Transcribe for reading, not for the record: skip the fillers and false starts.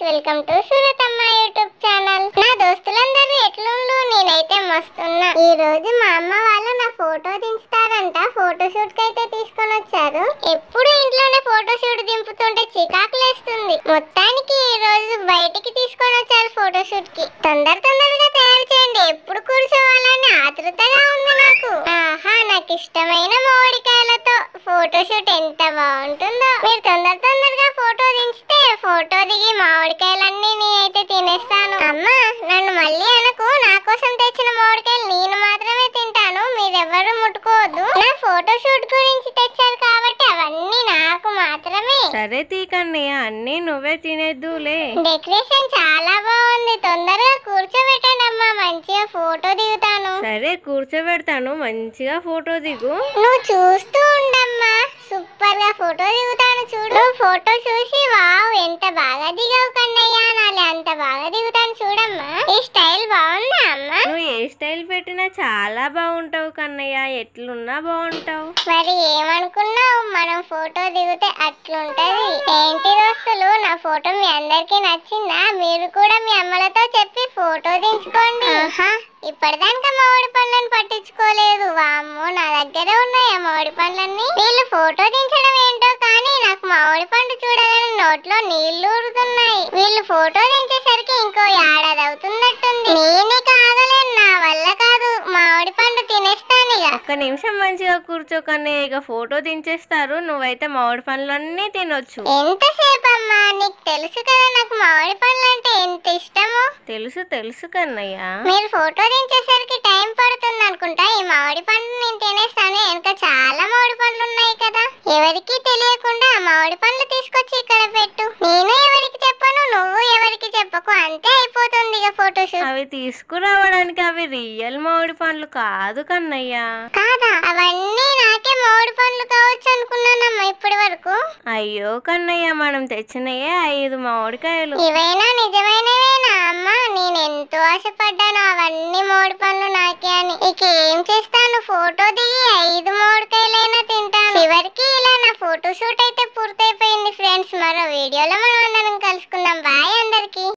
Welcome to Suratamma YouTube channel. నా దోస్తులందరూ ఎట్లుండు? నేనైతే మస్తున్నా. ఈ రోజు మా అమ్మ వాళ్ళు నా ఫోటో దించుతారంట. ఫోటో షూట్ కి అయితే తీసుకొని వచ్చారు. ఎప్పుడు ఇంట్లోనే ఫోటో షూట్ దింపుతుంటే చికాకులేస్తుంది. మొత్తానికి ఈ రోజు బయటికి తీసుకొని వచ్చారు ఫోటో షూట్ కి. తొందరగా తయారు చేయండి, ఎప్పుడు కూర్చోవాలని ఆతృతగా ఉంది నాకు. ఆహా, నాకు ఇష్టమైన మామిడికాయలతో ఫోటో షూట్ ఎంత బాగుంటుందో. మీరు తొందరగా ఫోటో దించితే ఫోటో దిగి మామిడికాయలన్నీ నేనైతే తినేస్తాను. అమ్మా, నన్ను మళ్ళీ అనకు. నా కోసం తెచ్చిన మామిడికాయలు నేను మాత్రమే తింటాను, మీరెవరు ముట్టుకోవద్దు. నా ఫోటో షూట్ గురించి తెచ్చారు కాబట్టి అవన్నీ నాకు మాత్రమే. సరే తీకన్నయ్య, అన్నీ నువ్వే తినేద్దులే. డెకరేషన్ చాలా బాగుంది, తొందరగా కూర్చోబెట్టండి అమ్మా, మంచిగా ఫోటో దిగుతాను. సరే కూర్చోబెడతాను, మంచిగా ఫోటో దిగు. నువ్వు చూస్తూ ఉండమ్మా, సూపర్ గా ఫోటో దిగుతాను చూడు. నువ్వు ఫోటో చూసి వావ్ ఎంత బాగా దిగావు కన్నయ్య అనాలి, అంత బాగా దిగుతాను చూడమ్మా. ఈ స్టైల్ బాగుందా అమ్మా? నువ్వు ఏ స్టైల్ పెట్టినా చాలా బాగుంటావు కన్నయ్య, ఎట్లున్నా బాగుంటావు. మరి ఏమనుకున్నావు, మనం ఫోటో దిగితే అట్లుంటది. ఏంటి దోస్తులు, నా ఫోటో మీ అందరికి నచ్చిందా? మీరు కూడా మీ అమ్మలతో చెప్పి ఫోటో దించుకోండి. ఇప్పటిదాకా మామిడి పండ్లను పట్టించుకోలేదు. వామ్మో, నా దగ్గర ఉన్నాయా మామిడి పండ్లన్నీ? వీళ్ళు ఫోటో దించడం ఏంటో కానీ నాకు మామిడి పండు చూడగానే నోట్లో నీళ్లు ఊరుతున్నాయి. వీళ్ళు ఫోటో దించేసరికి ఇంకో ఏడాది అవుతున్నట్టుంది. నేనే కాగలేను, నా వల్ల కాదు. మామిడి పండు తినేస్తాను ఇక. ఒక్క నిమిషం మంచిగా కూర్చో కన్నయ్య, ఇక ఫోటో దించేస్తారు. నువ్వైతే మామిడి పండ్లన్నీ తినొచ్చు. ఎంతసేపు అమ్మా? నీకు తెలుసు కదా నాకు మామిడి పండ్లు అంటే ఎంత ఇష్టమో. తెలుసు కన్నయ్య. మీరు ఫోటో దించేసరికి టైం పడుతుంది అనుకుంటా. ఈ మామిడి పండ్లు నేను తినేస్తాను. వెనక చాలా మామిడి పండ్లు ఉన్నాయి కదా. ఎవరికి తెలియకుండా మామిడి పండ్లు తీసుకొచ్చి ఇక్కడ పెట్టు. నేను ఎవరికి చెప్పను, నువ్వు ఎవరికి చెప్పకు, అంతే అయిపోతుంది ఇక ఫోటో షూట్. అవి తీసుకురావడానికి అవి రియల్ మామిడి పండ్లు కాదు కన్నయ్య. కాదా? అవన్నీ నాకే మామిడి పండ్లు కావచ్చు అనుకున్నానమ్మా ఇప్పటి వరకు. అయ్యో కన్నయ్య, మనం తెచ్చినయే 5 మామిడికాయలు. ఇవైనా నిజమైనవేనా అమ్మా? నేను ఎంతో ఆశపడ్డాను అవన్నీ మామిడి పండ్లు నాకే అని. ఇక ఏం చేస్తాను, ఫోటో దిగి 5 మామిడికాయలైనా తింటాను. చివరికి ఇలా నా ఫోటో షూట్ అయితే పూర్తయిపోయింది ఫ్రెండ్స్. మరో వీడియోలో